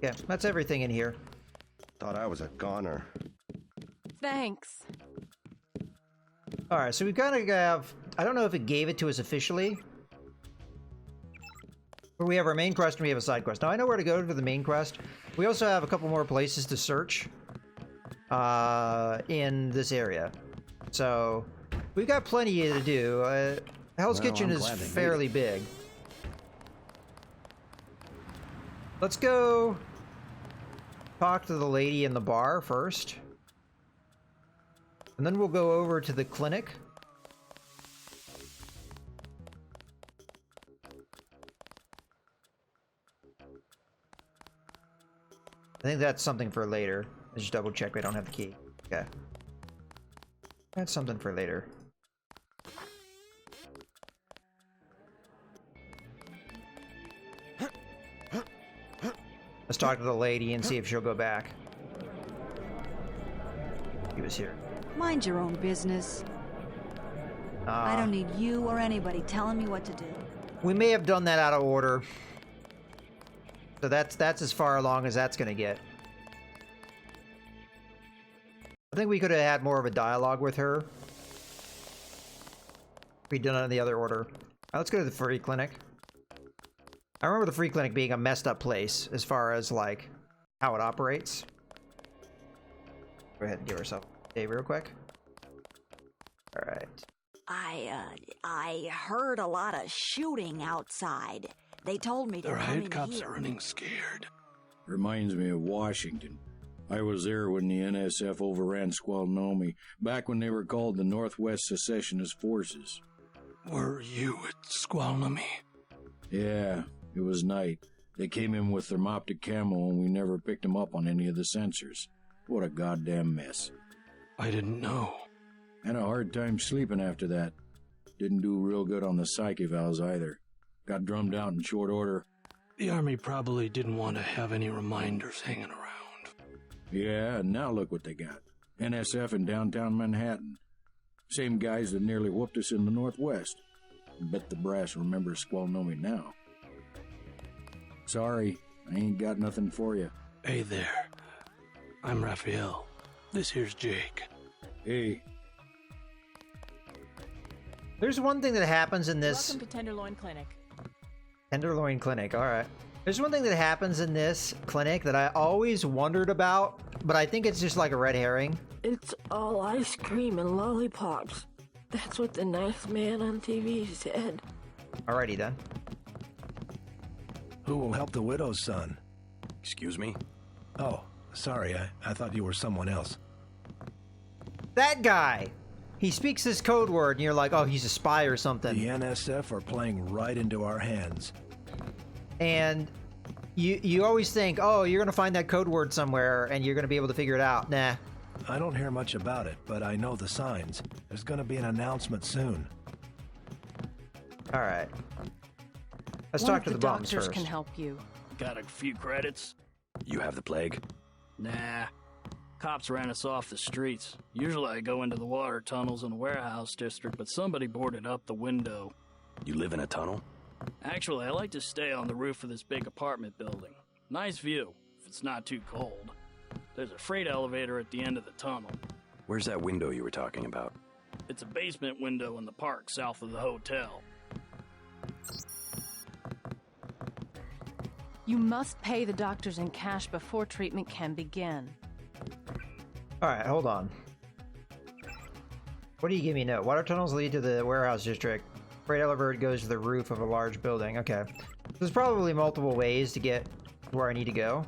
Yeah, that's everything in here. Thought I was a goner. Thanks. Alright, so we kind of have... I don't know if it gave it to us officially. But we have our main quest and we have a side quest. Now, I know where to go for the main quest. We also have a couple more places to search in this area. So, we've got plenty to do. Hell's Kitchen is fairly big. Let's go talk to the lady in the bar first. And then we'll go over to the clinic. I think that's something for later. Let's just double check we don't have the key. Okay. That's something for later. Let's talk to the lady and see if she'll go back. He was here. Mind your own business. I don't need you or anybody telling me what to do. We may have done that out of order. So that's as far along as that's gonna get. I think we could have had more of a dialogue with her. We'd done it in the other order. Let's go to the free clinic. I remember the free clinic being a messed up place as far as like how it operates. Go ahead and give herself a day real quick. All right. I heard a lot of shooting outside. They told me to come in here. The cops are running scared. Reminds me of Washington. I was there when the NSF overran Squalnomi, back when they were called the Northwest Secessionist Forces. Were you at Squalnomi? Yeah, it was night. They came in with thermoptic camo and we never picked them up on any of the sensors. What a goddamn mess. I didn't know. Had a hard time sleeping after that. Didn't do real good on the psych evals either. Got drummed out in short order. The Army probably didn't want to have any reminders hanging around. Yeah, and now look what they got. NSF in downtown Manhattan. Same guys that nearly whooped us in the Northwest. Bet the brass remembers Squalnomi now. Sorry, I ain't got nothing for you. Hey there. I'm Raphael. This here's Jake. Hey. There's one thing that happens in this... Welcome to Tenderloin Clinic. Tenderloin Clinic, alright. There's one thing that happens in this clinic that I always wondered about, but I think it's just like a red herring. It's all ice cream and lollipops. That's what the nice man on TV said. Alrighty then. Who will help the widow's son? Excuse me? Oh, sorry, I thought you were someone else. That guy! He speaks this code word and you're like, oh, he's a spy or something. The NSF are playing right into our hands. And you always think, oh, you're gonna find that code word somewhere and you're gonna be able to figure it out. Nah. I don't hear much about it, but I know the signs. There's gonna be an announcement soon. Alright. Let's talk to the bums doctors first. can help you. Got a few credits? You have the plague? Nah. Cops ran us off the streets. Usually I go into the water tunnels in the warehouse district, but somebody boarded up the window. You live in a tunnel? Actually, I like to stay on the roof of this big apartment building. Nice view, if it's not too cold. There's a freight elevator at the end of the tunnel. Where's that window you were talking about? It's a basement window in the park south of the hotel. You must pay the doctors in cash before treatment can begin. Alright, hold on. What do you give me now? Water tunnels lead to the warehouse district. Freight elevator goes to the roof of a large building. Okay. There's probably multiple ways to get where I need to go.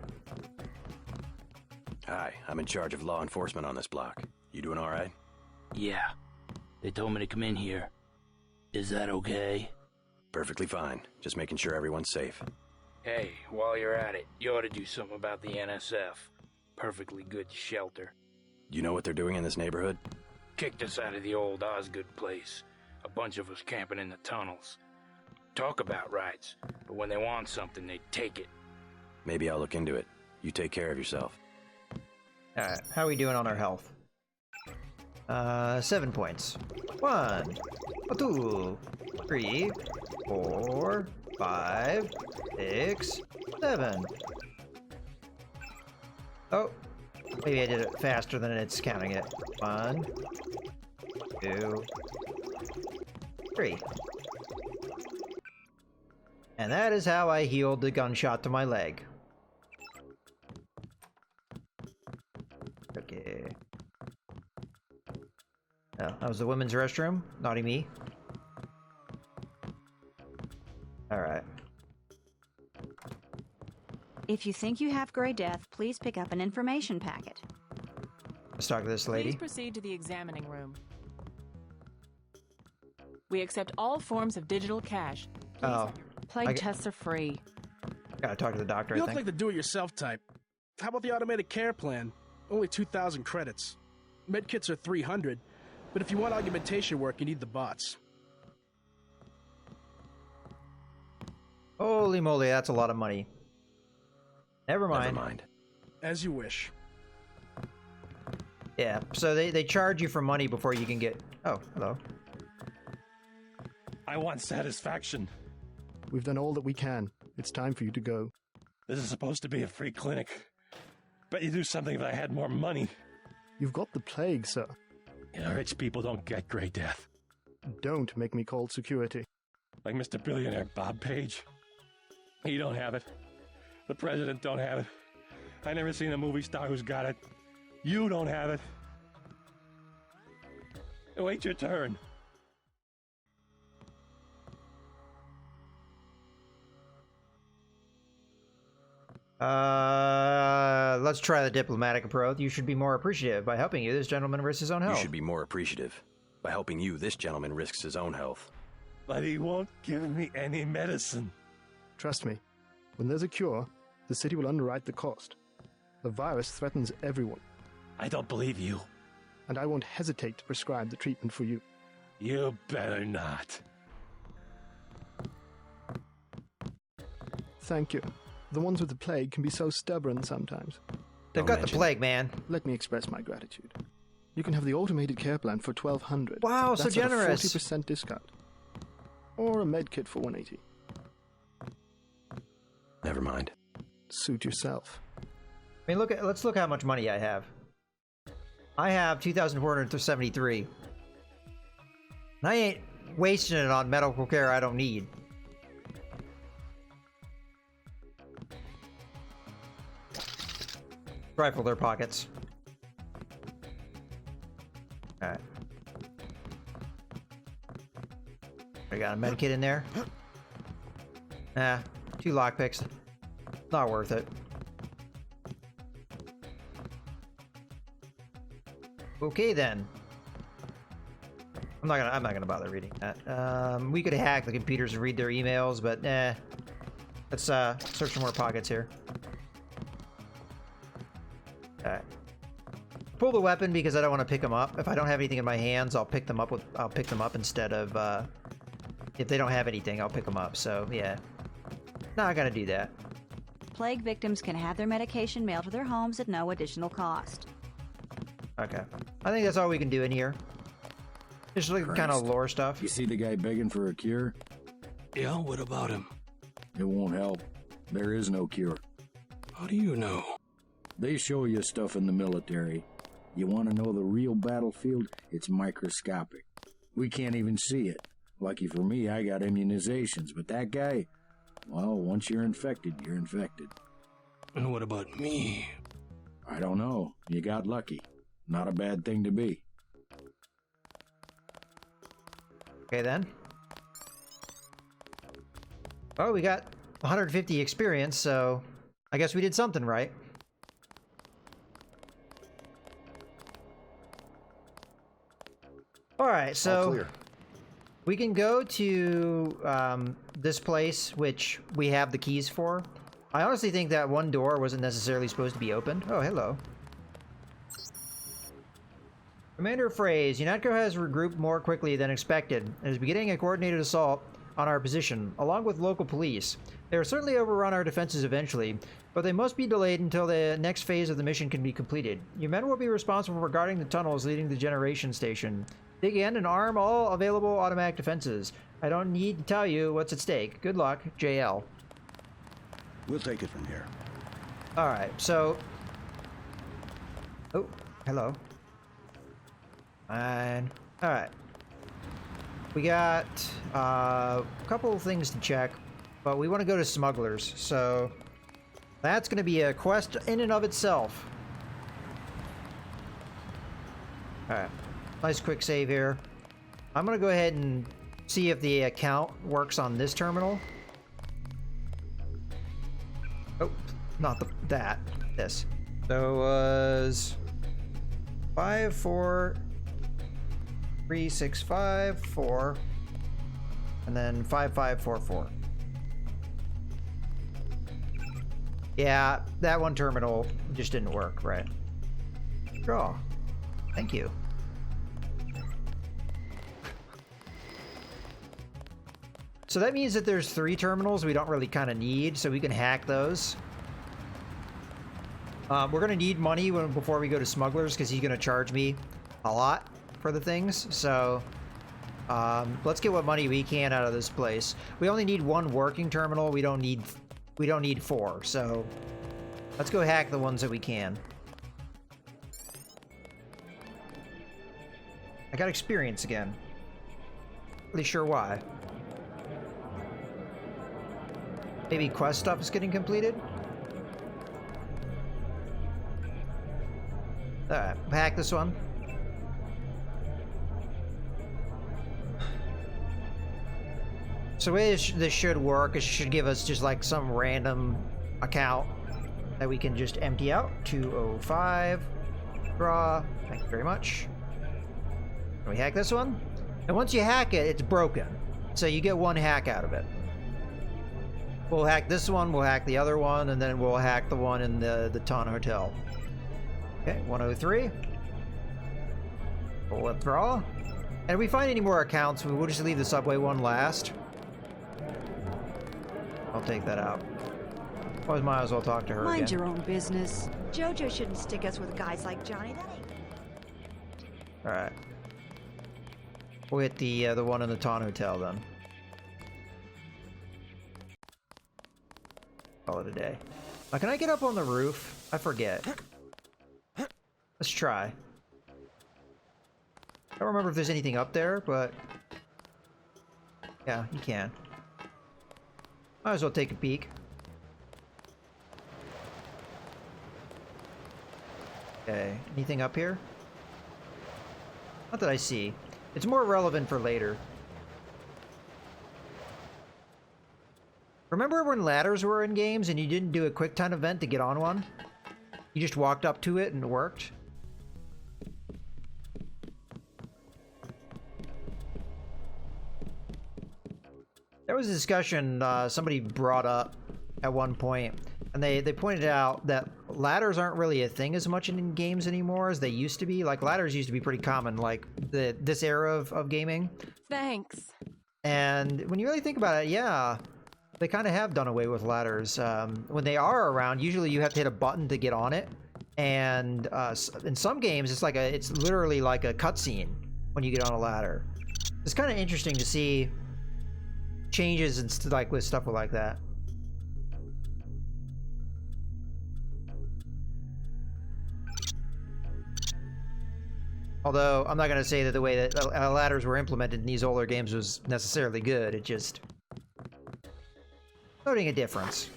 Hi, I'm in charge of law enforcement on this block. You doing all right? Yeah. They told me to come in here. Is that okay? Perfectly fine. Just making sure everyone's safe. Hey, while you're at it, you ought to do something about the NSF. Perfectly good shelter. You know what they're doing in this neighborhood? Kicked us out of the old Osgood place. A bunch of us camping in the tunnels. Talk about rights, but when they want something, they take it. Maybe I'll look into it. You take care of yourself. Alright, how are we doing on our health? 7 points. 1, 2, 3, 4, 5, 6, 7. Oh, maybe I did it faster than it's counting it. 1, 2, 3. And that is how I healed the gunshot to my leg. Okay. Oh, that was the women's restroom. Naughty me. Alright. If you think you have Grey Death, please pick up an information packet. Let's talk to this lady. Please proceed to the examining room. We accept all forms of digital cash. Please Oh. Plague tests are free. Gotta talk to the doctor, You I look think. like the do-it-yourself type. How about the automated care plan? Only 2,000 credits. Medkits are 300, but if you want augmentation work, you need the bots. Holy moly, that's a lot of money. Never mind. Never mind. As you wish. Yeah, so they charge you for money before you can get... Oh, hello. I want satisfaction. We've done all that we can. It's time for you to go. This is supposed to be a free clinic. Bet you do something if I had more money. You've got the plague, sir. Yeah, rich people don't get Grey Death. Don't make me call security. Like Mr. Billionaire Bob Page. He don't have it. The president don't have it. I never seen a movie star who's got it. You don't have it. Wait your turn. Let's try the diplomatic approach. You should be more appreciative. By helping you, this gentleman risks his own health. You should be more appreciative. By helping you, this gentleman risks his own health. But he won't give me any medicine. Trust me. When there's a cure, the city will underwrite the cost. The virus threatens everyone. I don't believe you. And I won't hesitate to prescribe the treatment for you. You better not. Thank you. The ones with the plague can be so stubborn sometimes. They've got the plague, man. Let me express my gratitude. You can have the automated care plan for $1,200. Wow, so That's generous. At a 40% discount. Or a med kit for $180. Never mind. Suit yourself. I mean, let's look how much money I have. I have 2,473. And I ain't wasting it on medical care I don't need. Rifle their pockets. Alright. I got a medkit in there. Nah, 2 lockpicks. Not worth it. Okay then. I'm not gonna bother reading that. We could hack the computers and read their emails, but let's search for more pockets here. Alright. Pull the weapon because I don't want to pick them up. If I don't have anything in my hands, I'll pick them up instead of if they don't have anything, I'll pick them up. So yeah, not gonna do that. Plague victims can have their medication mailed to their homes at no additional cost. Okay, I think that's all we can do in here. Just like kind of lore stuff. You see the guy begging for a cure? Yeah, what about him? It won't help. There is no cure. How do you know? They show you stuff in the military. You want to know the real battlefield? It's microscopic. We can't even see it. Lucky for me, I got immunizations, but that guy, well, once you're infected, you're infected. And what about me? I don't know. You got lucky. Not a bad thing to be. Okay then. Oh, we got 150 experience, so I guess we did something right. Alright, so clear. We can go to this place, which we have the keys for. I honestly think that one door wasn't necessarily supposed to be opened. Oh, hello. Commander Phrase, UNATCO has regrouped more quickly than expected and is beginning a coordinated assault on our position, along with local police. They will certainly overrun our defenses eventually, but they must be delayed until the next phase of the mission can be completed. Your men will be responsible for guarding the tunnels leading to the generation station. Dig in and arm all available automatic defenses. I don't need to tell you what's at stake. Good luck, JL. We'll take it from here. Alright, so Oh, hello. And alright. We got a couple of things to check, but we want to go to smugglers, so that's going to be a quest in and of itself. Alright. Nice quick save here. I'm going to go ahead and see if the account works on this terminal. Oh, not this. So it was 54365 and then 5544. Yeah, that one terminal just didn't work, right? Draw. Thank you. So that means that there's 3 terminals we don't really kind of need, so we can hack those. We're going to need money before we go to smugglers, because he's going to charge me a lot for the things. So let's get what money we can out of this place. We only need 1 working terminal. We don't need 4. So let's go hack the ones that we can. I got experience again. Really sure why. Maybe quest stuff is getting completed? Alright, hack this one. So the way this should work is it should give us just like some random account that we can just empty out. 205. Draw. Thank you very much. Can we hack this one? And once you hack it, it's broken. So you get 1 hack out of it. We'll hack this one, we'll hack the other one, and then we'll hack the one in the Ton Hotel. Okay, 103. We'll withdraw. And if we find any more accounts, we'll just leave the subway one last. I'll take that out. Otherwise, might as well talk to her Mind again. your own business. Jojo shouldn't stick us with guys like Johnny. That ain't... Alright. We'll hit the one in the Ton Hotel then. Call it a day. Now, can I get up on the roof? I forget. Let's try. I don't remember if there's anything up there, but... yeah, you can. Might as well take a peek. Okay, anything up here? Not that I see. It's more relevant for later. Remember when ladders were in games and you didn't do a quick time event to get on one? You just walked up to it and it worked? There was a discussion somebody brought up at one point, and they pointed out that ladders aren't really a thing as much in games anymore as they used to be. Like, ladders used to be pretty common, like this era of gaming. Thanks. And when you really think about it, yeah, they kind of have done away with ladders. When they are around, usually you have to hit a button to get on it. And in some games, it's literally like a cutscene when you get on a ladder. It's kind of interesting to see changes and with stuff like that. Although I'm not going to say that the way that ladders were implemented in these older games was necessarily good. It just noting a difference.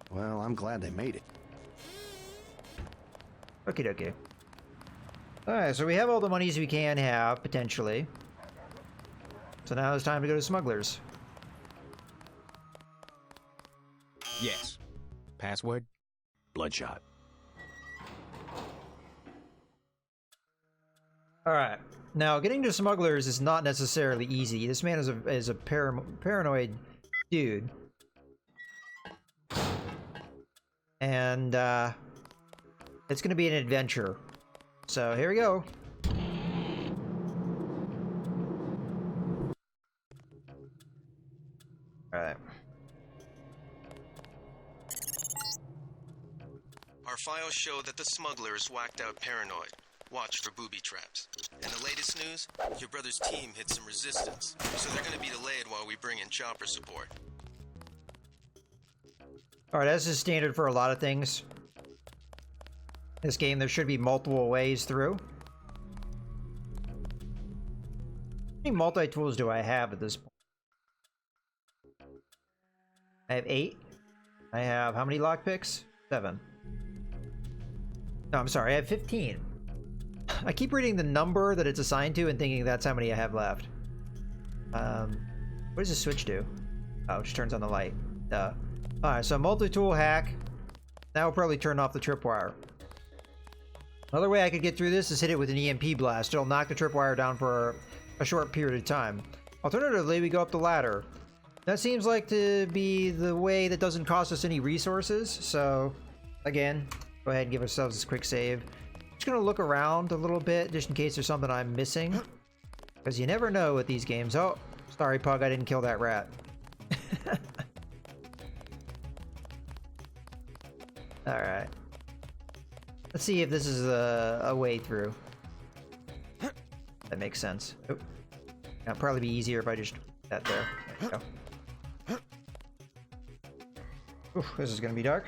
Well, I'm glad they made it. Okie dokie. Alright, so we have all the monies we can have, potentially. So now it's time to go to smugglers. Yes. Password? Bloodshot. Alright. Now, getting to smugglers is not necessarily easy. This man is a paranoid dude. And, it's gonna be an adventure. So, here we go. Alright. Our files show that the smugglers whacked out Paranoid. Watch for booby traps. And the latest news? Your brother's team hit some resistance, so they're gonna be delayed while we bring in chopper support. Alright, that's just standard for a lot of things. This game, there should be multiple ways through. How many multi-tools do I have at this point? I have 8. I have how many lockpicks? 7. No, I'm sorry, I have 15. I keep reading the number that it's assigned to and thinking that's how many I have left. What does this switch do? Oh, it just turns on the light. Alright, so multi-tool hack. Now we'll probably turn off the tripwire. Another way I could get through this is hit it with an EMP blast. It'll knock the tripwire down for a short period of time. Alternatively, we go up the ladder. That seems like to be the way that doesn't cost us any resources. So, again, go ahead and give ourselves a quick save. Just gonna look around a little bit just in case there's something I'm missing. Because you never know with these games. Oh, sorry, Pug, I didn't kill that rat. Alright. Let's see if this is a way through. That makes sense. Oh. It'll probably be easier if I just put that there. There we go. Oof, this is gonna be dark.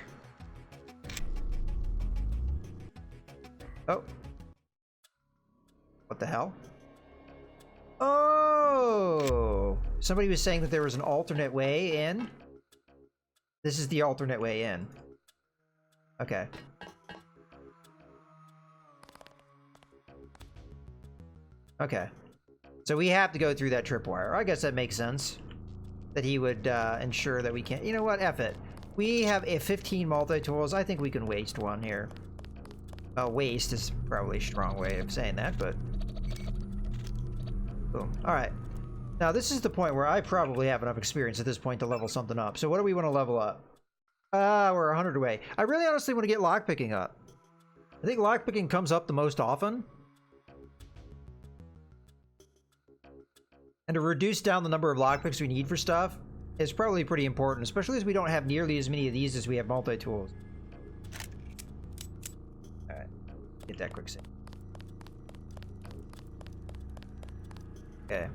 Oh. What the hell? Oh! Somebody was saying that there was an alternate way in. This is the alternate way in. Okay. Okay. So we have to go through that tripwire. I guess that makes sense. That he would ensure that we can't... You know what? F it. We have 15 multi-tools. I think we can waste one here. Waste is probably a strong way of saying that, but... Boom. Alright. Now, this is the point where I probably have enough experience at this point to level something up. So what do we want to level up? We're 100 away. I really honestly want to get lockpicking up. I think lockpicking comes up the most often. And to reduce down the number of lockpicks we need for stuff is probably pretty important, especially as we don't have nearly as many of these as we have multi-tools. Alright. Get that quick save. Okay.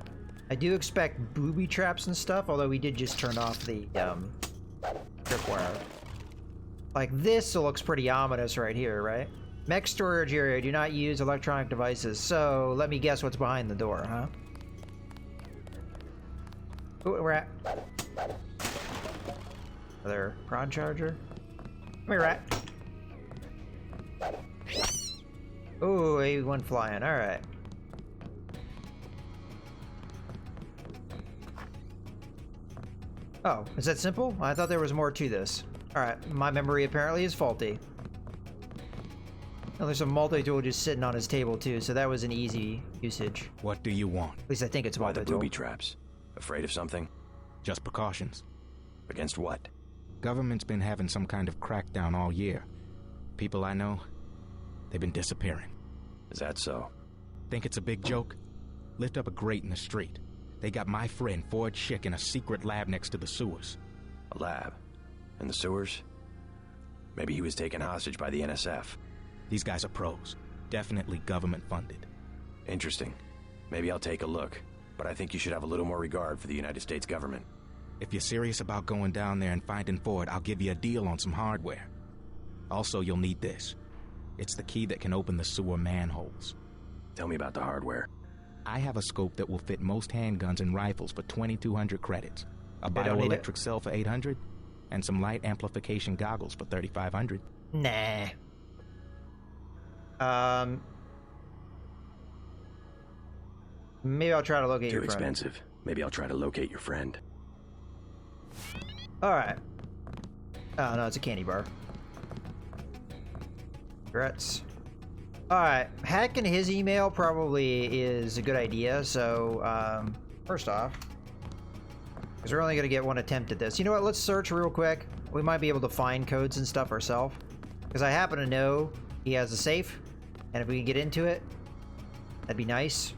I do expect booby traps and stuff, although we did just turn off the, tripwire. Like, this looks pretty ominous right here, right? Mech storage area, do not use electronic devices. So, let me guess what's behind the door, huh? Ooh, rat. Another prod charger. Come here, rat. Ooh, A1 flying, alright. Oh, is that simple? I thought there was more to this. Alright, my memory apparently is faulty. Oh, there's a multi-tool just sitting on his table too, so that was an easy usage. What do you want? At least I think it's Why the multi-tool. booby traps? Afraid of something? Just precautions. Against what? Government's been having some kind of crackdown all year. People I know, they've been disappearing. Is that so? Think it's a big joke? Lift up a grate in the street. They got my friend Ford Schick in a secret lab next to the sewers. A lab? In the sewers? Maybe he was taken hostage by the NSF. These guys are pros. Definitely government funded. Interesting. Maybe I'll take a look. But I think you should have a little more regard for the United States government. If you're serious about going down there and finding Ford, I'll give you a deal on some hardware. Also, you'll need this. It's the key that can open the sewer manholes. Tell me about the hardware. I have a scope that will fit most handguns and rifles for 2,200 credits. A They don't need it? bioelectric cell for 800, and some light amplification goggles for 3,500. Nah. Maybe I'll try to locate Too your friend. expensive. Maybe I'll try to locate your friend. Alright. Oh, no, it's a candy bar. Regrets. Alright, hacking his email probably is a good idea, so, first off, because we're only going to get one attempt at this. You know what, let's search real quick. We might be able to find codes and stuff ourselves. Because I happen to know he has a safe, and if we can get into it, that'd be nice.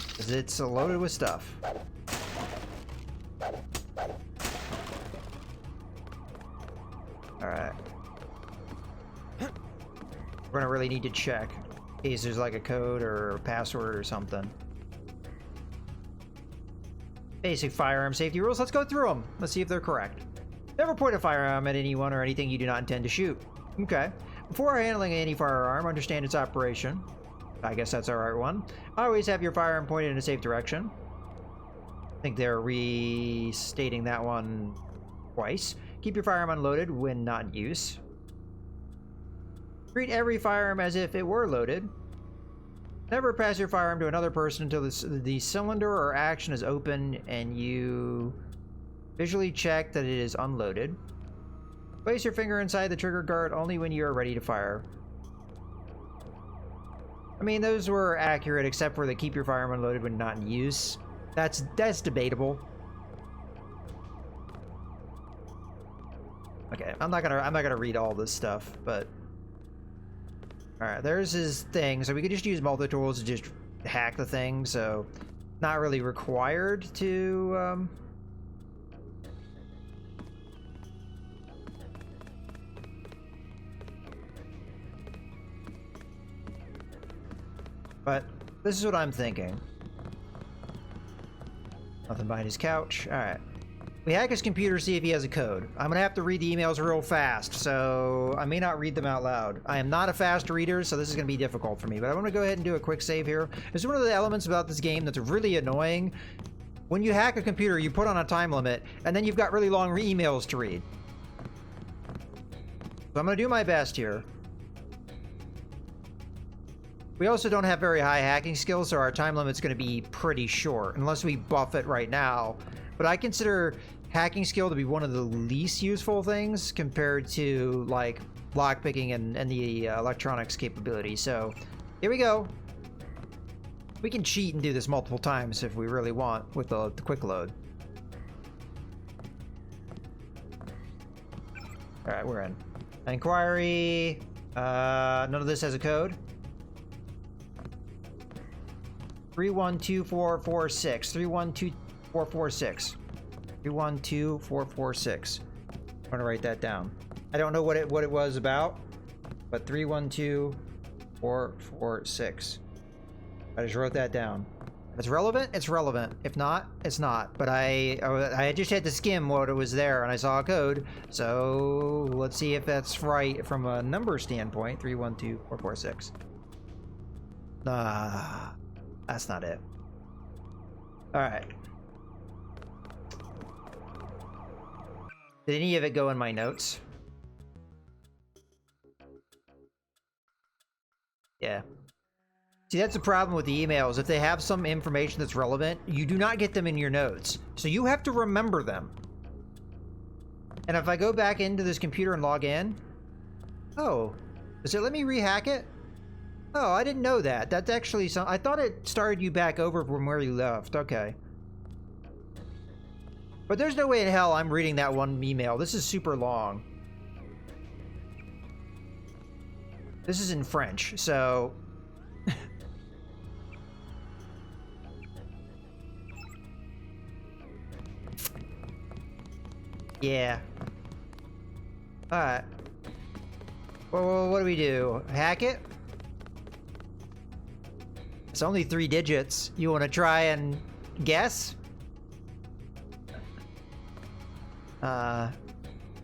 Because it's loaded with stuff. Alright. We're gonna really need to check in case there's like a code or a password or something. Basic firearm safety rules. Let's go through them. Let's see if they're correct. Never point a firearm at anyone or anything you do not intend to shoot. Okay. Before handling any firearm, understand its operation. I guess that's our right one. Always have your firearm pointed in a safe direction. I think they're restating that one twice. Keep your firearm unloaded when not in use. Treat every firearm as if it were loaded. Never pass your firearm to another person until the cylinder or action is open and you visually check that it is unloaded. Place your finger inside the trigger guard only when you are ready to fire. I mean, those were accurate except for the keep your firearm unloaded when not in use. That's debatable. Okay, I'm not gonna read all this stuff, but alright, there's his thing. So we could just use multi-tools to just hack the thing, so not really required to but this is what I'm thinking. Nothing behind his couch. Alright. We hack his computer, see if he has a code. I'm gonna have to read the emails real fast, so I may not read them out loud. I am not a fast reader, so this is gonna be difficult for me, but I'm gonna go ahead and do a quick save here. This is one of the elements about this game that's really annoying. When you hack a computer, you put on a time limit, and then you've got really long emails to read. So I'm gonna do my best here. We also don't have very high hacking skills, so our time limit's going to be pretty short, unless we buff it right now. But I consider hacking skill to be one of the least useful things compared to, like, lockpicking and the electronics capability. So, here we go. We can cheat and do this multiple times if we really want with the quick load. Alright, we're in. Inquiry. None of this has a code. 312446. 312446. 312446. I'm gonna write that down. I don't know what it was about, but 312446. I just wrote that down. If it's relevant, it's relevant. If not, it's not. But I just had to skim what it was there, and I saw a code. So let's see if that's right from a number standpoint. 312446. That's not it. Alright. Did any of it go in my notes? Yeah. See, that's the problem with the emails. If they have some information that's relevant, you do not get them in your notes. So you have to remember them. And if I go back into this computer and log in... Oh. Does it let me rehack it? Oh, I didn't know that. That's actually some... I thought it started you back over from where you left. Okay. But there's no way in hell I'm reading that one email. This is super long. This is in French, so... yeah. Alright. Well, what do we do? Hack it? It's only 3 digits. You want to try and guess?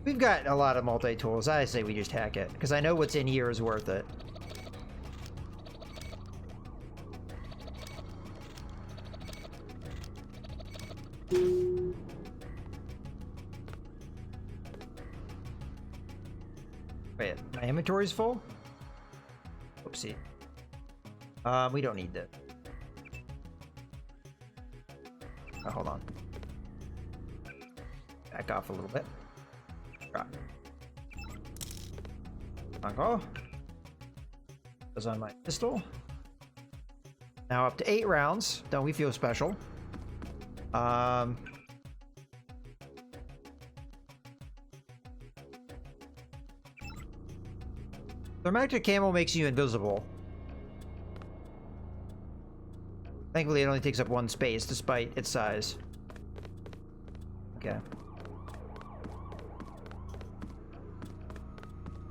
We've got a lot of multi-tools. I say we just hack it, because I know what's in here is worth it. Wait, my inventory's full? Oopsie. We don't need that. Oh, hold on. Back off a little bit. Drop. Uncle. Goes on my pistol. Now up to 8 rounds. Don't we feel special? Thermatic camo makes you invisible. Thankfully, it only takes up 1 space, despite its size. Okay.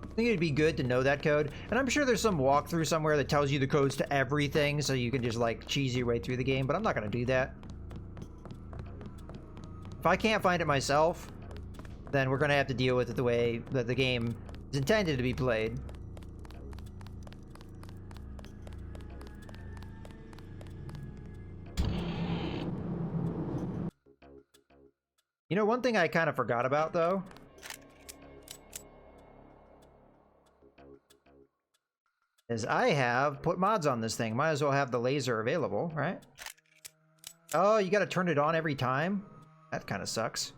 I think it'd be good to know that code, and I'm sure there's some walkthrough somewhere that tells you the codes to everything, so you can just, like, cheese your way through the game, but I'm not gonna do that. If I can't find it myself, then we're gonna have to deal with it the way that the game is intended to be played. You know, one thing I kind of forgot about, though, is I have put mods on this thing. Might as well have the laser available, right? Oh, you gotta turn it on every time? That kind of sucks.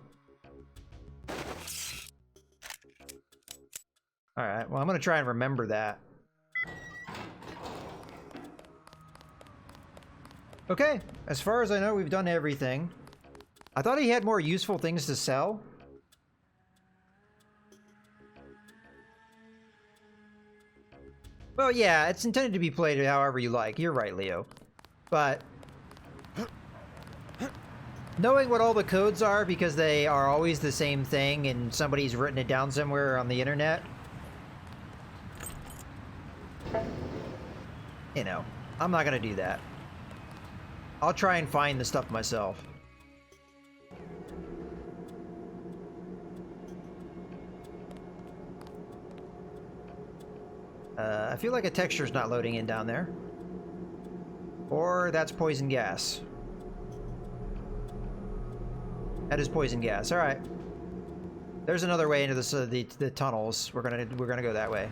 Alright, well, I'm gonna try and remember that. Okay, as far as I know, we've done everything. I thought he had more useful things to sell. Well, yeah, it's intended to be played however you like. You're right, Leo. But knowing what all the codes are, because they are always the same thing and somebody's written it down somewhere on the internet, you know, I'm not gonna do that. I'll try and find the stuff myself. I feel like a texture's not loading in down there. Or that's poison gas. That is poison gas. All right. There's another way into the tunnels. We're gonna go that way.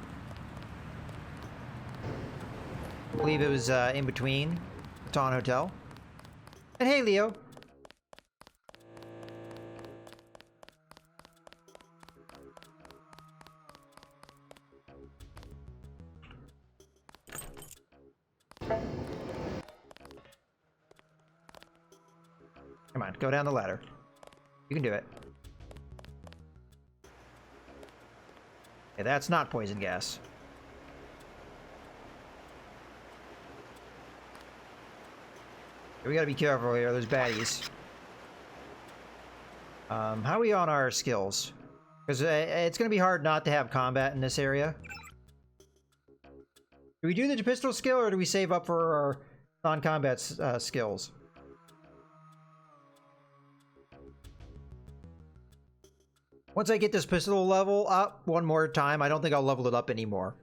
I believe it was in between Baton Hotel. And hey, Leo. Come on, go down the ladder. You can do it. Okay, that's not poison gas. We gotta be careful here, there's baddies. How are we on our skills? Because it's gonna be hard not to have combat in this area. Do we do the pistol skill, or do we save up for our non-combat skills? Once I get this pistol level up one more time, I don't think I'll level it up anymore.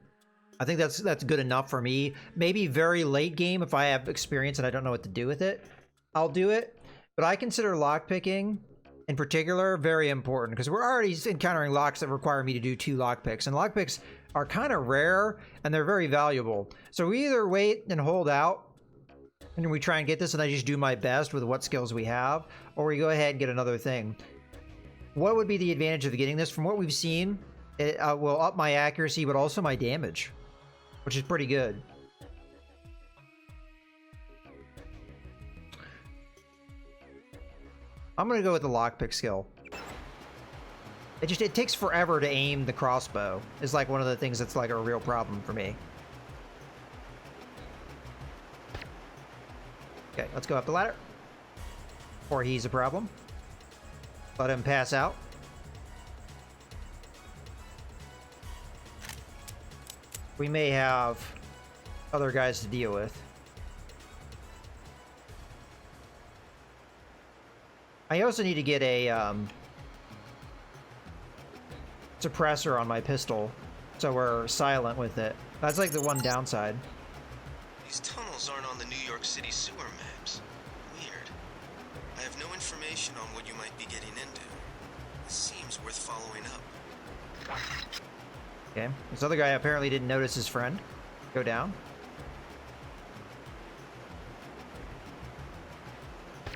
I think that's good enough for me. Maybe very late game, if I have experience and I don't know what to do with it, I'll do it. But I consider lockpicking, in particular, very important, because we're already encountering locks that require me to do 2 lockpicks, and lockpicks are kind of rare, and they're very valuable. So we either wait and hold out, and we try and get this, and I just do my best with what skills we have, or we go ahead and get another thing. What would be the advantage of getting this? From what we've seen, it will up my accuracy, but also my damage, which is pretty good. I'm gonna go with the lockpick skill. It takes forever to aim the crossbow. Is like one of the things that's like a real problem for me. Okay, let's go up the ladder. Or he's a problem. Let him pass out. We may have other guys to deal with. I also need to get a suppressor on my pistol, so we're silent with it. That's like the one downside. These tunnels aren't on the New York City sewer maps. Weird. I have no information on what you might be getting into. This seems worth following up. Okay, this other guy apparently didn't notice his friend go down.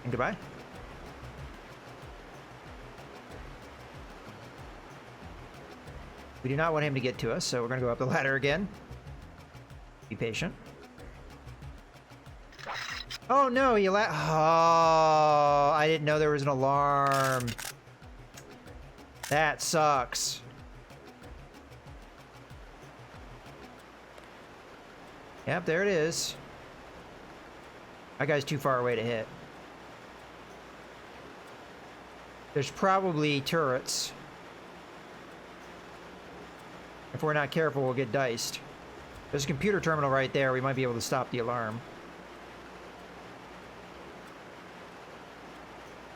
And goodbye. We do not want him to get to us, so we're going to go up the ladder again. Be patient. Oh no, he oh, I didn't know there was an alarm. That sucks. Yep, there it is. That guy's too far away to hit. There's probably turrets. If we're not careful, we'll get diced. There's a computer terminal right there. We might be able to stop the alarm.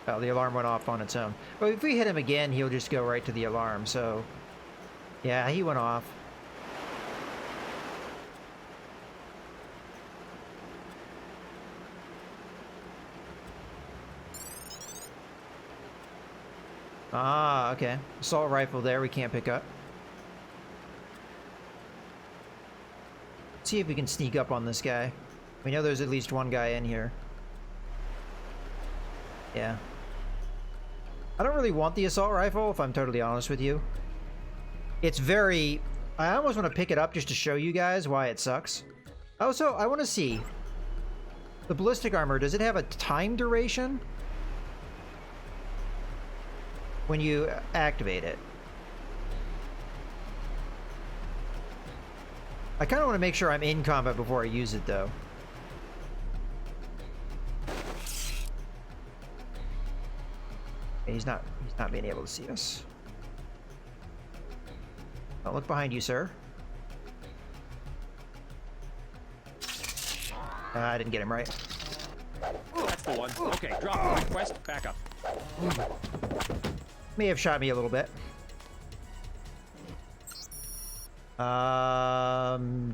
Oh, the alarm went off on its own. But if we hit him again, he'll just go right to the alarm, so... Yeah, he went off. Ah, okay. Assault rifle there we can't pick up. See if we can sneak up on this guy. We know there's at least one guy in here. Yeah. I don't really want the assault rifle, if I'm totally honest with you. It's very... I almost want to pick it up just to show you guys why it sucks. Also, I want to see... The ballistic armor, does it have a time duration? When you activate it. I kind of want to make sure I'm in combat before I use it, though. He's not being able to see us. Don't look behind you, sir. I didn't get him right. That's the one. Okay, drop request, back up. May have shot me a little bit.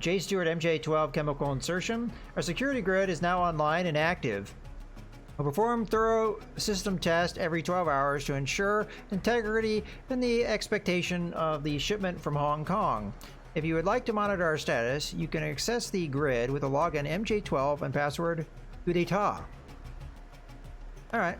J. Stewart MJ12 chemical insertion. Our security grid is now online and active. We'll perform thorough system tests every 12 hours to ensure integrity and the expectation of the shipment from Hong Kong. If you would like to monitor our status, you can access the grid with a login MJ12 and password coup d'etat. Alright.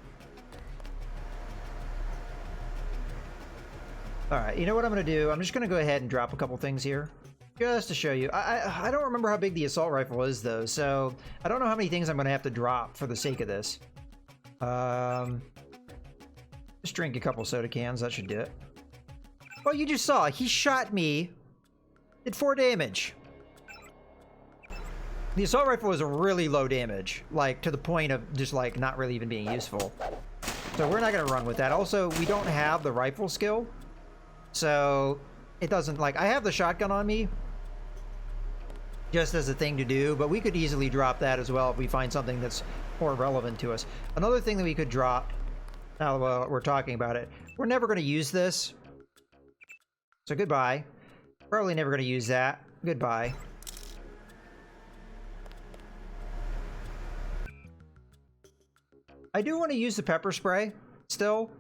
Alright, you know what I'm going to do? I'm just going to go ahead and drop a couple things here. Just to show you. I don't remember how big the assault rifle is, though, so I don't know how many things I'm going to have to drop for the sake of this. Just drink a couple soda cans. That should do it. Well, you just saw. He shot me. Did 4 damage. The assault rifle is a really low damage. Like, to the point of just, like, not really even being useful. So we're not going to run with that. Also, we don't have the rifle skill. So, it doesn't, like, I have the shotgun on me. Just as a thing to do, but we could easily drop that as well if we find something that's more relevant to us. Another thing that we could drop, now that we're talking about it, we're never going to use this. So goodbye. Probably never going to use that. Goodbye. I do want to use the pepper spray still.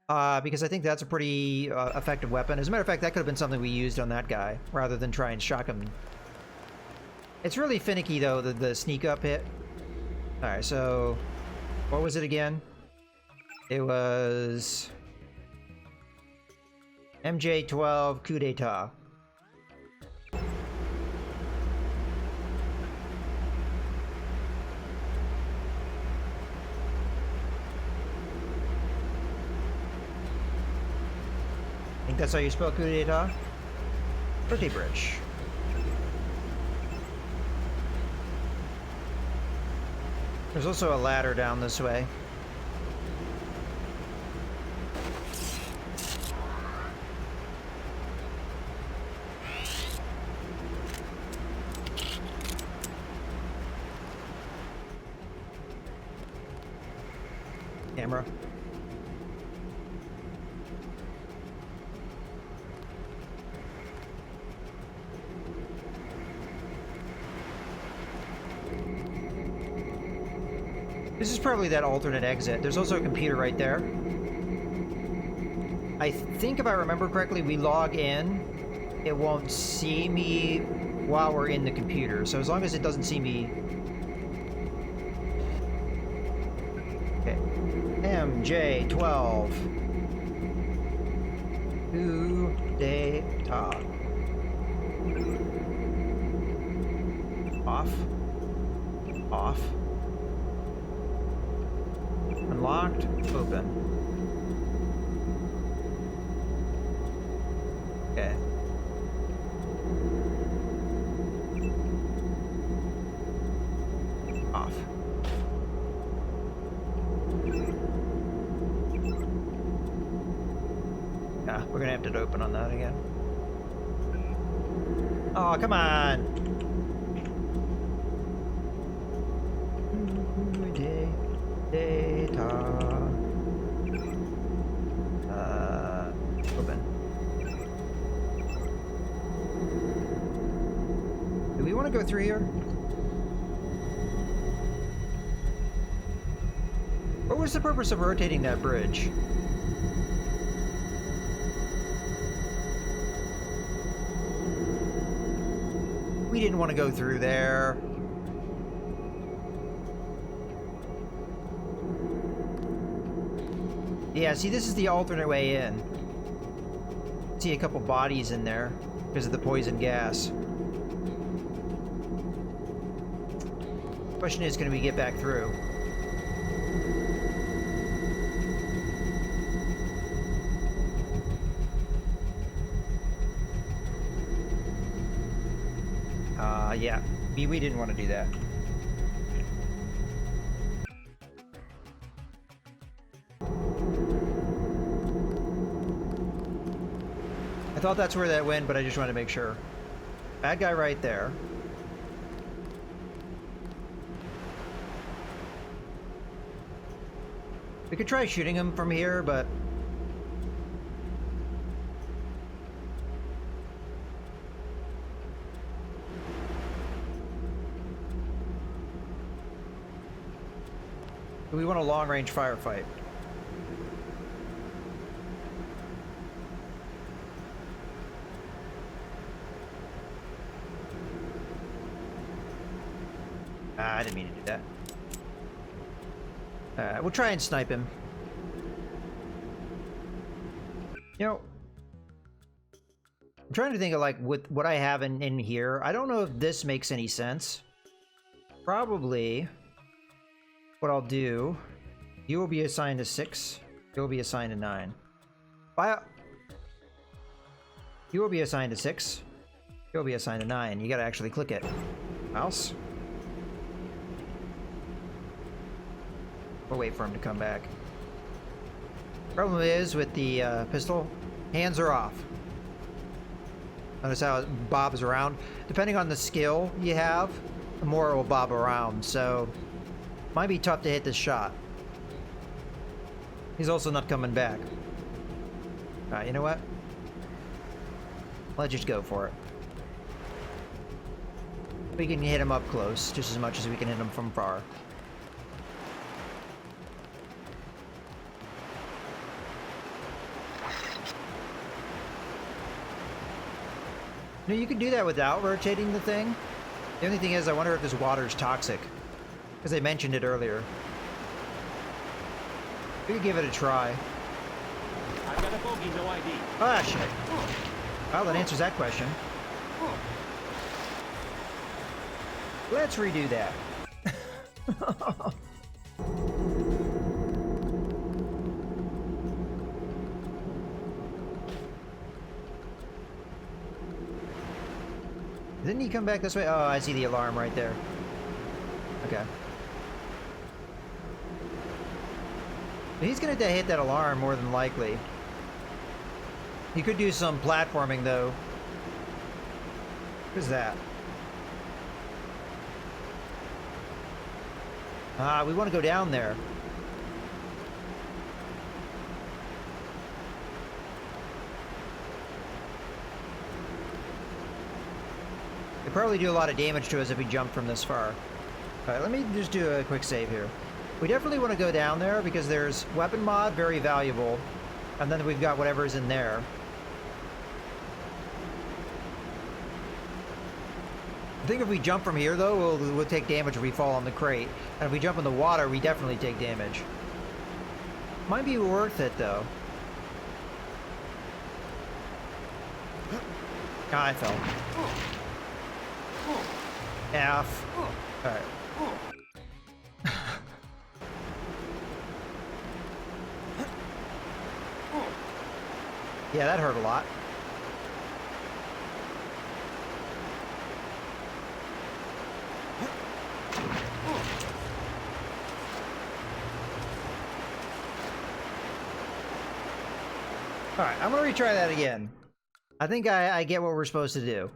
Because I think that's a pretty effective weapon. As a matter of fact, that could have been something we used on that guy, rather than try and shock him. It's really finicky, though, the sneak up hit. Alright, so... What was it again? It was... MJ12 coup d'etat. I think that's how you spell coup d'etat? Pretty British. There's also a ladder down this way. Camera. This is probably that alternate exit. There's also a computer right there. I think if I remember correctly, we log in, it won't see me while we're in the computer. So as long as it doesn't see me... Okay. MJ12. Coup d'etat. Off. Off. Unlocked. Open. Okay. Off. Yeah, we're gonna have to open on that again. Oh, come on! Data. Open. Do we want to go through here? What was the purpose of rotating that bridge? We didn't want to go through there. Yeah, see, this is the alternate way in. See a couple bodies in there because of the poison gas. Question is, can we get back through? Yeah. We didn't want to do that. I thought that's where that went, but I just wanted to make sure. Bad guy right there. We could try shooting him from here, but... we want a long-range firefight. I didn't mean to do that. We'll try and snipe him. You know, I'm trying to think of, like, with what I have in here. I don't know if this makes any sense. Probably what I'll do, you will be assigned to 6. You will be assigned to 9. You will be assigned to 6. You'll be assigned to 9. You gotta actually click it. Mouse. We'll wait for him to come back. Problem is with the pistol, hands are off. Notice how it bobs around. Depending on the skill you have, the more it will bob around. So, might be tough to hit this shot. He's also not coming back. Alright, you know what? Let's just go for it. We can hit him up close just as much as we can hit him from far. You know, you can do that without rotating the thing. The only thing is, I wonder if this water's toxic. Because they mentioned it earlier. We could give it a try. I've got a bogey, no ID. Ah, shit. Well, that answers that question. Let's redo that. Didn't he come back this way? Oh, I see the alarm right there. Okay. He's gonna hit that alarm more than likely. He could do some platforming though. What is that? Ah, we want to go down there. It'd probably do a lot of damage to us if we jump from this far. Alright, let me just do a quick save here. We definitely want to go down there because there's weapon mod, very valuable. And then we've got whatever's in there. I think if we jump from here though, we'll take damage if we fall on the crate. And if we jump in the water, we definitely take damage. Might be worth it though. Ah, I fell. F. Alright. Yeah, that hurt a lot. Alright, I'm gonna retry that again. I think I get what we're supposed to do.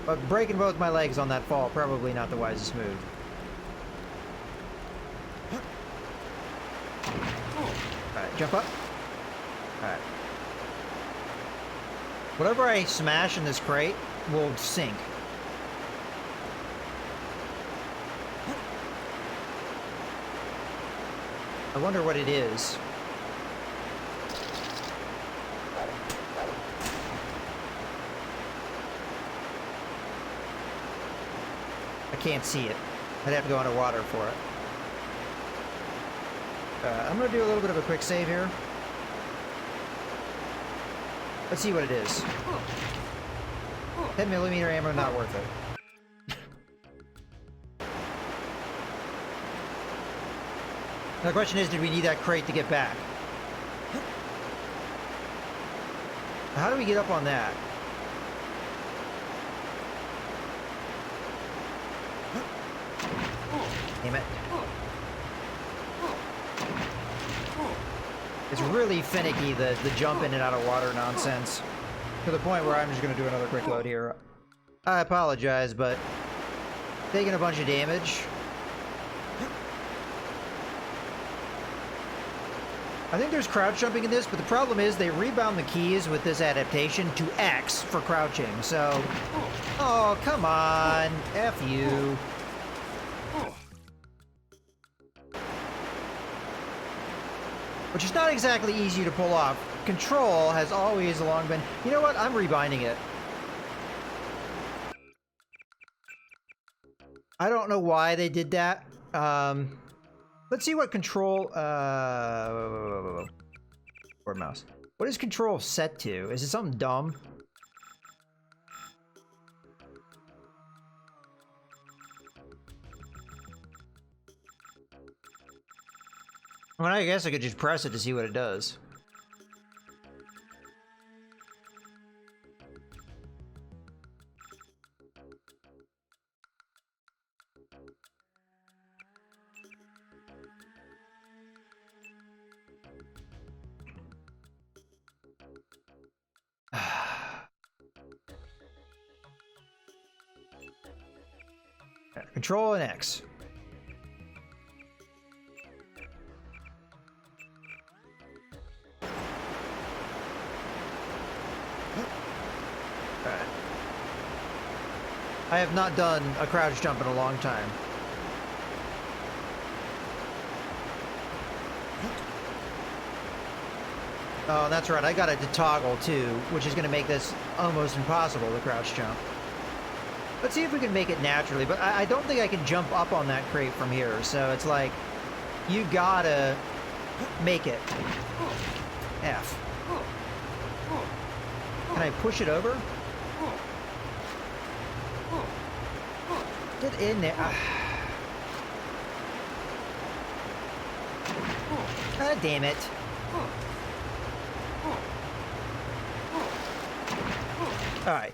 But breaking both my legs on that fall, probably not the wisest move. Alright, jump up. Alright. Whatever I smash in this crate will sink. I wonder what it is. can't see it. I'd have to go underwater for it. I'm gonna do a little bit of a quick save here. Let's see what it is. 10mm ammo, not worth it. Now the question is, did we need that crate to get back? How do we get up on that? Damn it. It's really finicky, the jump in and out of water nonsense. To the point where I'm just going to do another quick load here. I apologize, but taking a bunch of damage. I think there's crouch jumping in this, but the problem is they rebound the keys with this adaptation to X for crouching, so... Oh, come on! F you. Which is not exactly easy to pull off. Control has always long been... You know what? I'm rebinding it. I don't know why they did that. Let's see what control... Or mouse. What is control set to? Is it something dumb? I mean, I guess I could just press it to see what it does. Control and X. Alright. I have not done a crouch jump in a long time. Oh, that's right. I got it to toggle too, which is going to make this almost impossible to crouch jump. Let's see if we can make it naturally, but I don't think I can jump up on that crate from here, so it's like, you gotta make it. F. Can I push it over? Get in there. God damn it. Alright.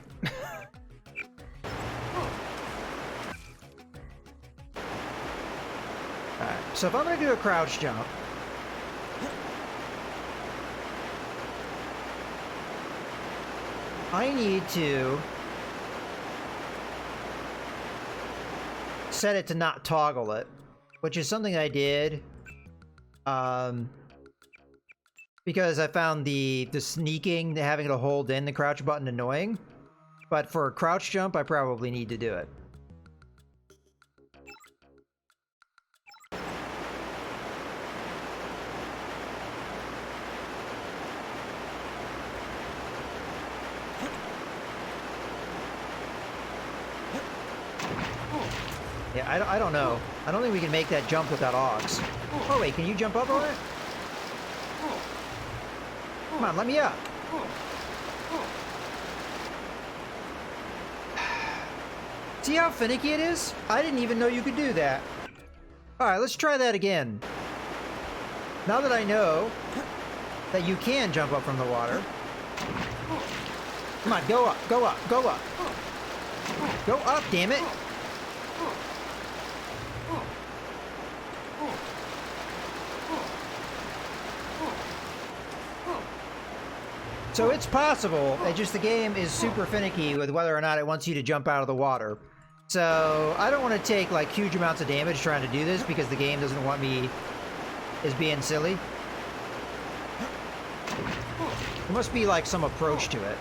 Alright, so if I'm gonna do a crouch jump, I need to set it to not toggle it, which is something I did, because I found the sneaking, having to hold in the crouch button annoying, but for a crouch jump, I probably need to do it. Yeah, I don't know. I don't think we can make that jump without Augs. Oh wait, can you jump up on it? Come on, let me up. See how finicky it is? I didn't even know you could do that. Alright, let's try that again. Now that I know that you can jump up from the water. Come on, go up, go up, go up. Go up, damn it. So it's possible, it's just the game is super finicky with whether or not it wants you to jump out of the water. So I don't want to take like huge amounts of damage trying to do this because the game doesn't want me as being silly. There must be like some approach to it.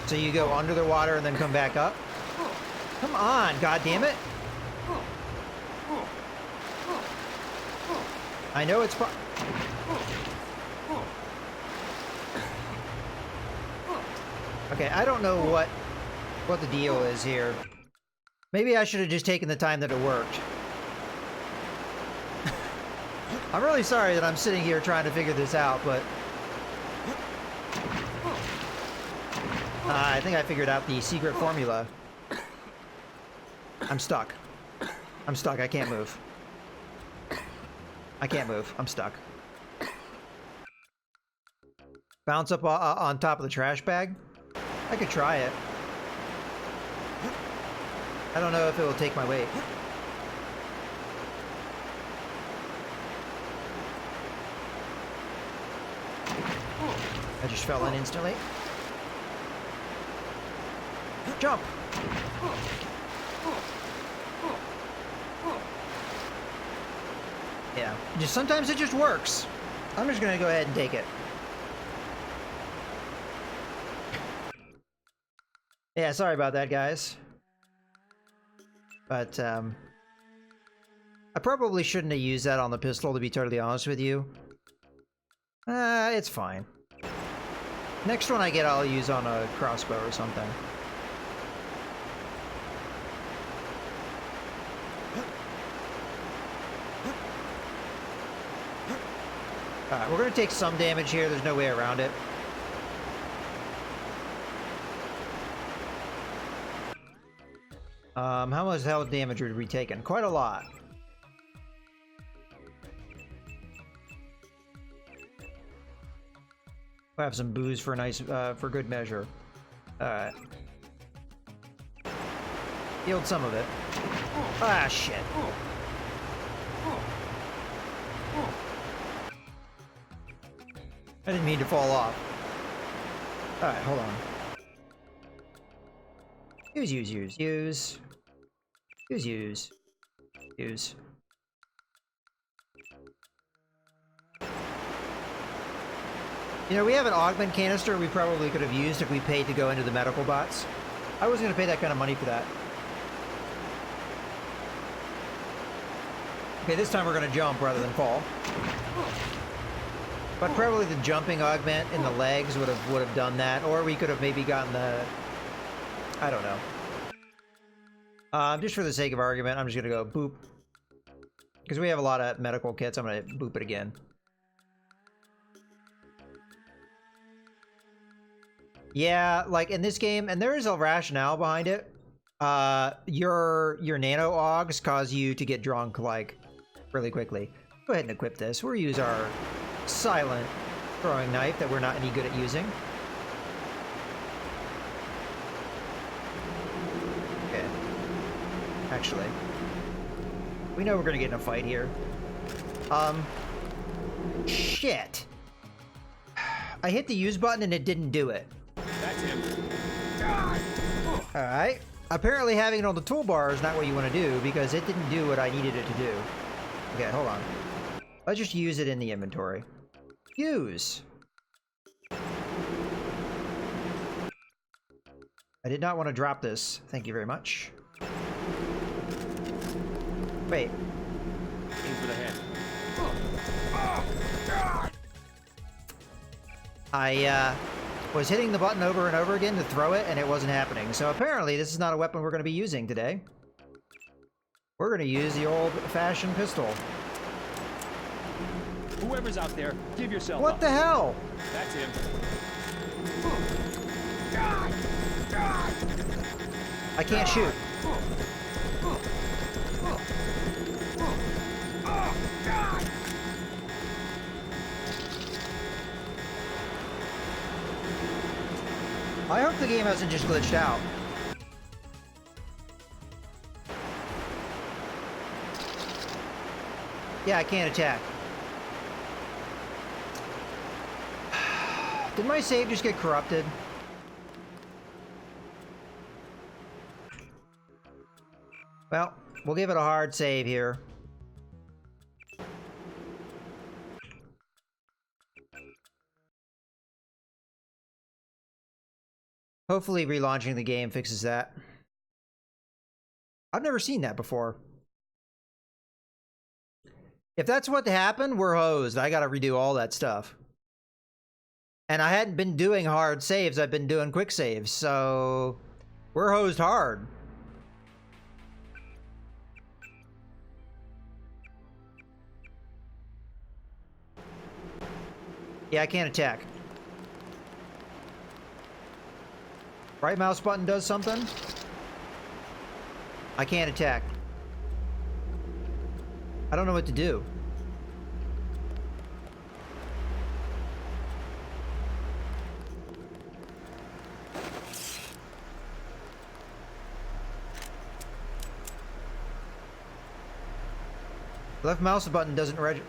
So you go under the water and then come back up. Come on, goddammit. I know it's Okay, I don't know what the deal is here. Maybe I should have just taken the time that it worked. I'm really sorry that I'm sitting here trying to figure this out, but... I think I figured out the secret formula. I'm stuck. I'm stuck. I can't move. I can't move. I'm stuck. Bounce up on top of the trash bag? I could try it. I don't know if it will take my weight. I just fell in instantly. Jump! Yeah, just sometimes it just works. I'm just gonna go ahead and take it. Yeah, sorry about that, guys. But, I probably shouldn't have used that on the pistol, to be totally honest with you. It's fine. Next one I get, I'll use on a crossbow or something. Alright, we're gonna take some damage here, there's no way around it. How much health damage were we taking? Quite a lot. We'll have some booze for nice, for good measure. Alright. Healed some of it. Ah, shit. I didn't mean to fall off. Alright, hold on. Use. You know, we have an augment canister we probably could have used if we paid to go into the medical bots. I wasn't gonna pay that kind of money for that. Okay, this time we're gonna jump rather than fall. But probably the jumping augment in the legs would have done that, or we could have maybe gotten the... I don't know. Just for the sake of argument, I'm just gonna go boop. Because we have a lot of medical kits, I'm gonna boop it again. Yeah, like in this game, and there is a rationale behind it. Your nano augs cause you to get drunk, like, really quickly. Go ahead and equip this. We'll use our silent throwing knife that we're not any good at using. Okay. Actually, we know we're gonna get in a fight here. Shit. I hit the use button and it didn't do it. That's him. Alright. Apparently having it on the toolbar is not what you want to do, because it didn't do what I needed it to do. Okay, hold on. Let's just use it in the inventory. Use! I did not want to drop this. Thank you very much. Wait. Aim for the head. I, was hitting the button over and over again to throw it, and it wasn't happening. So apparently this is not a weapon we're going to be using today. We're going to use the old-fashioned pistol. Whoever's out there, give yourself What up. the hell? That's him. I can't shoot. I hope the game hasn't just glitched out. Yeah, I can't attack. Did my save just get corrupted? Well, we'll give it a hard save here. Hopefully relaunching the game fixes that. I've never seen that before. If that's what happened, we're hosed. I gotta redo all that stuff. And I hadn't been doing hard saves, I've been doing quick saves, so... we're hosed hard. Yeah, I can't attack. Right mouse button does something. I can't attack. I don't know what to do. Left mouse button doesn't register.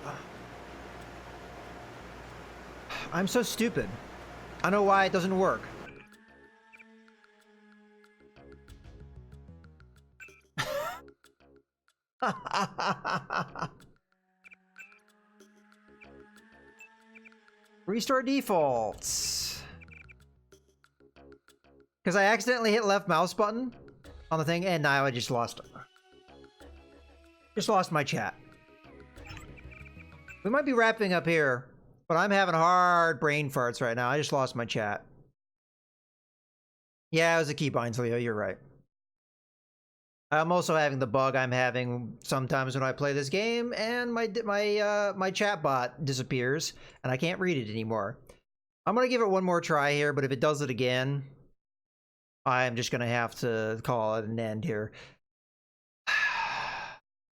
I'm so stupid. I know why it doesn't work. Restore defaults. Because I accidentally hit left mouse button on the thing, and now I just lost my chat. We might be wrapping up here, but I'm having hard brain farts right now. I just lost my chat. Yeah, it was a keybinds, Leo. You're right. I'm also having the bug I'm having sometimes when I play this game, and my chat bot disappears, and I can't read it anymore. I'm gonna give it one more try here, but if it does it again, I'm just gonna have to call it an end here.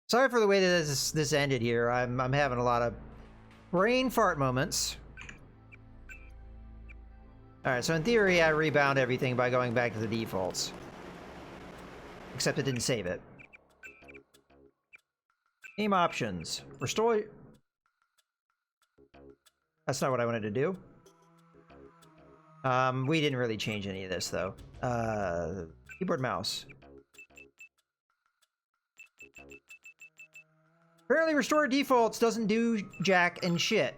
Sorry for the way that this ended here. I'm having a lot of brain fart moments. All right, so in theory, I rebound everything by going back to the defaults. Except it didn't save it. Game options. Restore... That's not what I wanted to do. We didn't really change any of this, though. Keyboard, mouse. Apparently restore defaults doesn't do jack and shit.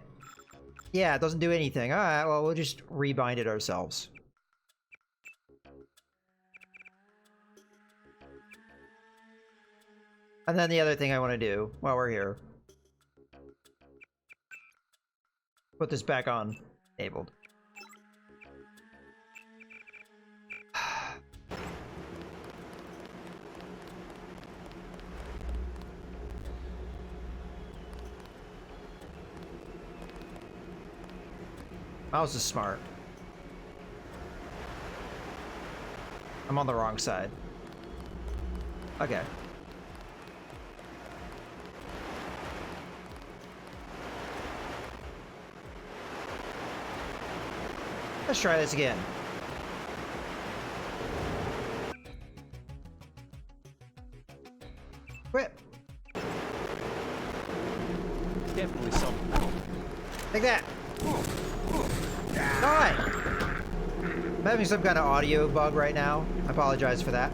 Yeah, it doesn't do anything. Alright, well, we'll just rebind it ourselves. And then the other thing I want to do while we're here. Put this back on. Enabled. Mouse is smart. I'm on the wrong side. Okay. Let's try this again. Whip. Definitely something. Like that. Die! I'm having some kind of audio bug right now. I apologize for that.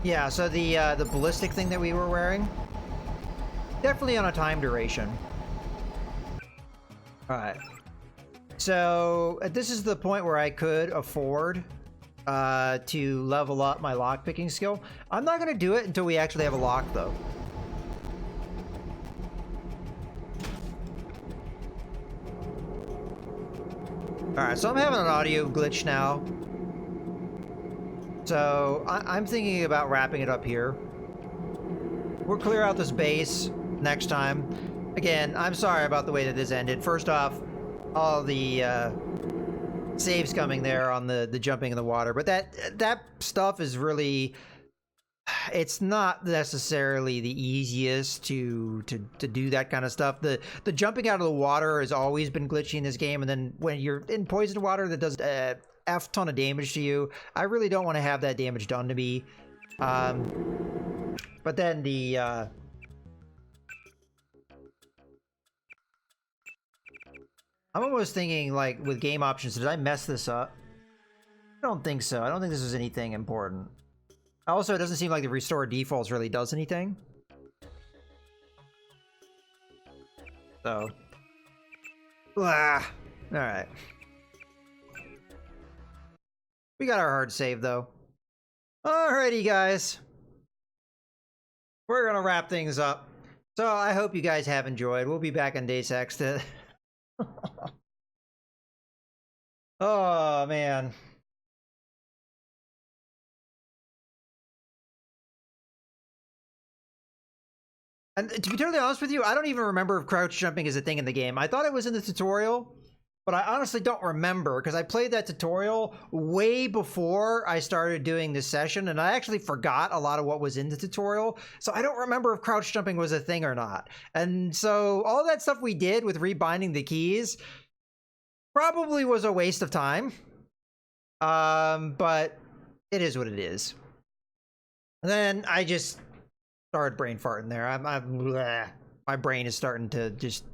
Yeah, so the ballistic thing that we were wearing, definitely on a time duration. All right. So this is the point where I could afford to level up my lockpicking skill. I'm not gonna do it until we actually have a lock, though. All right, so I'm having an audio glitch now. So I'm thinking about wrapping it up here. We'll clear out this base next time. Again, I'm sorry about the way that this ended. First off, all the saves coming there on the jumping in the water, but that stuff is really, it's not necessarily the easiest to do that kind of stuff. The jumping out of the water has always been glitchy in this game, and then when you're in poisoned water that does F ton of damage to you, I really don't want to have that damage done to me. But then the I'm almost thinking, like, with game options, did I mess this up? I don't think so. I don't think this is anything important. Also, it doesn't seem like the restore defaults really does anything. So. Alright. We got our hard save, though. Alrighty, guys. We're gonna wrap things up. So, I hope you guys have enjoyed. We'll be back on Deus Ex to... Oh, man. And to be totally honest with you, I don't even remember if crouch jumping is a thing in the game. I thought it was in the tutorial, but I honestly don't remember because I played that tutorial way before I started doing this session, and I actually forgot a lot of what was in the tutorial, so I don't remember if crouch jumping was a thing or not. And so all that stuff we did with rebinding the keys probably was a waste of time. But it is what it is. And then I just started brain farting there. My brain is starting to just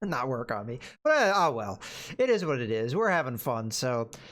not work on me. But oh well, it is what it is. We're having fun, so